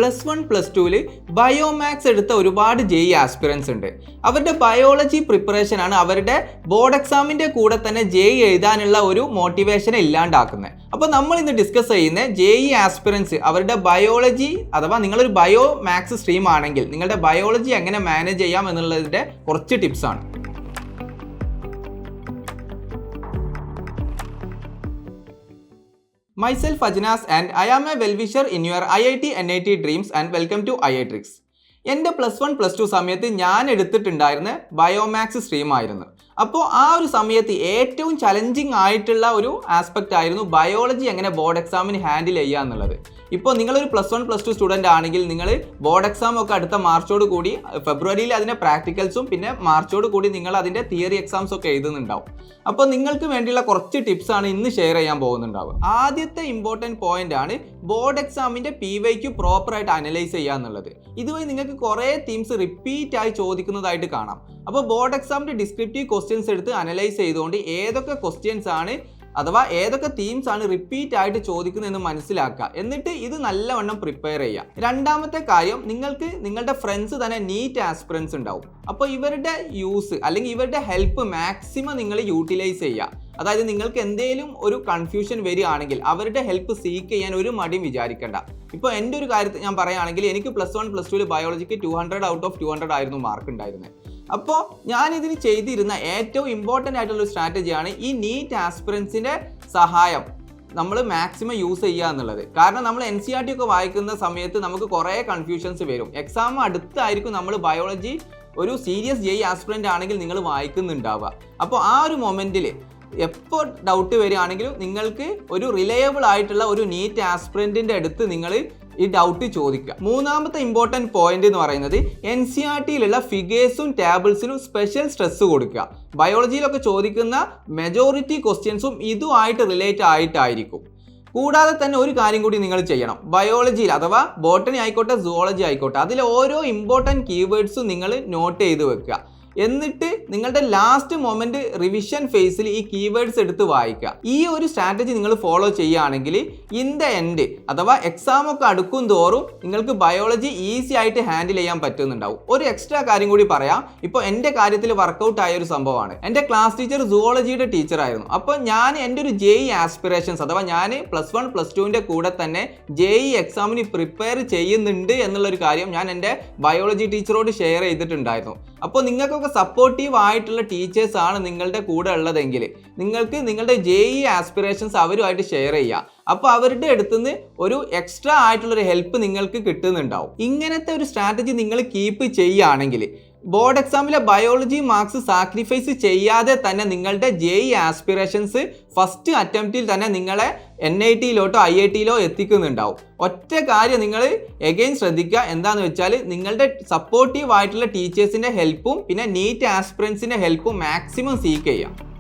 +1 +2 Biomax എടുത്ത ഒരുപാട് JEE aspirants ഉണ്ട്. അവരുടെ ബയോളജി പ്രിപ്പറേഷൻ ആണ് അവരുടെ ബോർഡ് എക്സാമിന്റെ കൂടെ തന്നെ JEE എഴുതാനുള്ള ഒരു മോട്ടിവേഷൻ ഇല്ലാണ്ടാക്കുന്നത്. അപ്പോൾ നമ്മൾ ഇന്ന് ഡിസ്കസ് ചെയ്യുന്ന JEE ആസ്പിറൻസ് അവരുടെ ബയോളജി അഥവാ നിങ്ങളൊരു ബയോമാക്സ് സ്ട്രീം ആണെങ്കിൽ നിങ്ങളുടെ ബയോളജി എങ്ങനെ മാനേജ് ചെയ്യാം എന്നുള്ളതിന്റെ കുറച്ച് ടിപ്സ് ആണ്. Myself Ajnas and I am a well-wisher in your IIT NIT dreams and welcome to IITricks. എൻ്റെ +1 +2 സമയത്ത് ഞാൻ എടുത്തിട്ടുണ്ടായിരുന്ന ബയോമാക്സ് സ്ട്രീം ആയിരുന്നു. അപ്പോൾ ആ ഒരു സമയത്ത് ഏറ്റവും ചലഞ്ചിങ് ആയിട്ടുള്ള ഒരു ആസ്പെക്റ്റ് ആയിരുന്നു ബയോളജി എങ്ങനെ ബോർഡ് എക്സാമിന് ഹാൻഡിൽ ചെയ്യുക എന്നുള്ളത്. ഇപ്പോൾ നിങ്ങളൊരു +1 +2 സ്റ്റുഡൻ്റ് ആണെങ്കിൽ നിങ്ങൾ ബോർഡ് എക്സാം ഒക്കെ അടുത്ത മാർച്ചോട് കൂടി ഫെബ്രുവരിയിൽ അതിൻ്റെ പ്രാക്ടിക്കൽസും പിന്നെ മാർച്ചോട് കൂടി നിങ്ങൾ അതിൻ്റെ തിയറി എക്സാംസ് ഒക്കെ എഴുതുന്നുണ്ടാവും. അപ്പോൾ നിങ്ങൾക്ക് വേണ്ടിയുള്ള കുറച്ച് ടിപ്സ് ആണ് ഇന്ന് ഷെയർ ചെയ്യാൻ പോകുന്നുണ്ടാവുക. ആദ്യത്തെ ഇമ്പോർട്ടൻറ്റ് പോയിന്റ് ആണ് ബോർഡ് എക്സാമിൻ്റെ PYQ പ്രോപ്പറായിട്ട് അനലൈസ് ചെയ്യുക എന്നുള്ളത്. ഇതുവഴി നിങ്ങൾക്ക് കുറേ തീംസ് റിപ്പീറ്റ് ആയി ചോദിക്കുന്നതായിട്ട് കാണാം. അപ്പോൾ ബോർഡ് എക്സാമിൻ്റെ ഡിസ്ക്രിപ്റ്റീവ് ക്വസ്റ്റ്യൻസ് എടുത്ത് അനലൈസ് ചെയ്തുകൊണ്ട് ഏതൊക്കെ ക്വസ്റ്റ്യൻസ് ആണ് അഥവാ ഏതൊക്കെ തീംസ് ആണ് റിപ്പീറ്റ് ആയിട്ട് ചോദിക്കുന്നതെന്ന് മനസ്സിലാക്കുക. എന്നിട്ട് ഇത് നല്ലവണ്ണം പ്രിപ്പയർ ചെയ്യുക. രണ്ടാമത്തെ കാര്യം, നിങ്ങൾക്ക് നിങ്ങളുടെ ഫ്രണ്ട്സ് തന്നെ നീറ്റ് ആസ്പിറൻസ് ഉണ്ടാവും. അപ്പോൾ ഇവരുടെ യൂസ് അല്ലെങ്കിൽ ഇവരുടെ ഹെൽപ്പ് മാക്സിമം നിങ്ങൾ യൂട്ടിലൈസ് ചെയ്യുക. അതായത് നിങ്ങൾക്ക് എന്തെങ്കിലും ഒരു കൺഫ്യൂഷൻ വരികയാണെങ്കിൽ അവരുടെ ഹെൽപ്പ് സീക്ക് ചെയ്യാൻ ഒരു മടിയും വിചാരിക്കേണ്ട. ഇപ്പോൾ എൻ്റെ ഒരു കാര്യത്തിൽ ഞാൻ പറയുകയാണെങ്കിൽ എനിക്ക് +1 +2 ബയോളജിക്ക് 200 ഔട്ട് ഓഫ് 200 ആയിരുന്നു മാർക്ക് ഉണ്ടായിരുന്നത്. അപ്പോൾ ഞാനിതിന് ചെയ്തിരുന്ന ഏറ്റവും ഇമ്പോർട്ടൻ്റ് ആയിട്ടുള്ള സ്ട്രാറ്റജിയാണ് ഈ നീറ്റ് ആസ്പിറൻസിൻ്റെ സഹായം നമ്മൾ മാക്സിമം യൂസ് ചെയ്യുക എന്നുള്ളത്. കാരണം നമ്മൾ NCERT ഒക്കെ വായിക്കുന്ന സമയത്ത് നമുക്ക് കുറേ കൺഫ്യൂഷൻസ് വരും. എക്സാം അടുത്തായിരിക്കും നമ്മൾ ബയോളജി ഒരു സീരിയസ് JEE ആസ്പിറൻ്റ് ആണെങ്കിൽ നിങ്ങൾ വായിക്കുന്നുണ്ടാവുക. അപ്പോൾ ആ ഒരു മൊമെൻറ്റിൽ എപ്പോൾ ഡൗട്ട് വരികയാണെങ്കിലും നിങ്ങൾക്ക് ഒരു റിലയബിൾ ആയിട്ടുള്ള ഒരു നീറ്റ് ആസ്പിറൻറ്റിൻ്റെ അടുത്ത് നിങ്ങൾ ഈ ഡൗട്ട് ചോദിക്കുക. മൂന്നാമത്തെ ഇമ്പോർട്ടൻറ്റ് പോയിന്റ് എന്ന് പറയുന്നത് NCERTയിലുള്ള ഫിഗേഴ്സും ടേബിൾസിനും സ്പെഷ്യൽ സ്ട്രെസ് കൊടുക്കുക. ബയോളജിയിലൊക്കെ ചോദിക്കുന്ന മെജോറിറ്റി ക്വസ്റ്റ്യൻസും ഇതുമായിട്ട് റിലേറ്റ് ആയിട്ടായിരിക്കും. കൂടാതെ തന്നെ ഒരു കാര്യം കൂടി നിങ്ങൾ ചെയ്യണം. ബയോളജിയിൽ അഥവാ ബോട്ടണി ആയിക്കോട്ടെ സുവോളജി ആയിക്കോട്ടെ അതിലെ ഓരോ ഇമ്പോർട്ടൻറ്റ് കീവേഡ്സും നിങ്ങൾ നോട്ട് ചെയ്ത് വെക്കുക. എന്നിട്ട് നിങ്ങളുടെ ലാസ്റ്റ് മൊമെന്റ് റിവിഷൻ ഫേസിൽ ഈ കീവേഡ്സ് എടുത്ത് വായിക്കുക. ഈ ഒരു സ്ട്രാറ്റജി നിങ്ങൾ ഫോളോ ചെയ്യുകയാണെങ്കിൽ ഇൻ ദ എൻഡ് അഥവാ എക്സാം ഒക്കെ അടുക്കും തോറും നിങ്ങൾക്ക് ബയോളജി ഈസി ആയിട്ട് ഹാൻഡിൽ ചെയ്യാൻ പറ്റുന്നുണ്ടാവും. ഒരു എക്സ്ട്രാ കാര്യം കൂടി പറയാം. ഇപ്പോൾ എൻ്റെ കാര്യത്തിൽ വർക്കൗട്ട് ആയ ഒരു സംഭവമാണ്. എൻ്റെ ക്ലാസ് ടീച്ചർ സുവോളജിയുടെ ടീച്ചറായിരുന്നു. അപ്പോൾ ഞാൻ എൻ്റെ ഒരു JEE ആസ്പിറേഷൻസ് അഥവാ ഞാൻ +1 +2ൻ്റെ കൂടെ തന്നെ JEE എക്സാമിന് പ്രിപ്പയർ ചെയ്യുന്നുണ്ട് എന്നുള്ളൊരു കാര്യം ഞാൻ എൻ്റെ ബയോളജി ടീച്ചറോട് ഷെയർ ചെയ്തിട്ടുണ്ടായിരുന്നു. അപ്പോൾ നിങ്ങൾക്കൊക്കെ സപ്പോർട്ടീവ് ആയിട്ടുള്ള ടീച്ചേഴ്സ് ആണ് നിങ്ങളുടെ കൂടെ ഉള്ളതെങ്കിൽ നിങ്ങൾക്ക് നിങ്ങളുടെ JEE ആസ്പിറേഷൻസ് അവരുമായിട്ട് ഷെയർ ചെയ്യുക. അപ്പോൾ അവരുടെ അടുത്തുനിന്ന് ഒരു എക്സ്ട്രാ ആയിട്ടുള്ളൊരു ഹെൽപ്പ് നിങ്ങൾക്ക് കിട്ടുന്നുണ്ടാവും. ഇങ്ങനത്തെ ഒരു സ്ട്രാറ്റജി നിങ്ങൾ കീപ്പ് ചെയ്യുകയാണെങ്കിൽ ബോർഡ് എക്സാമിലെ ബയോളജി മാർക്സ് സാക്രിഫൈസ് ചെയ്യാതെ തന്നെ നിങ്ങളുടെ JEE ആസ്പിറേഷൻസ് ഫസ്റ്റ് അറ്റംപ്റ്റിൽ തന്നെ നിങ്ങളെ NITയിലോട്ടോ IITയിലോ എത്തിക്കുന്നുണ്ടാവും. ഒറ്റ കാര്യം നിങ്ങൾ എഗെയിൻ ശ്രദ്ധിക്കുക. എന്താണെന്ന് വെച്ചാൽ നിങ്ങളുടെ സപ്പോർട്ടീവ് ആയിട്ടുള്ള ടീച്ചേഴ്സിൻ്റെ ഹെൽപ്പും പിന്നെ നീറ്റ് ആസ്പിറൻസിൻ്റെ ഹെൽപ്പും മാക്സിമം സീക്ക് ചെയ്യുക.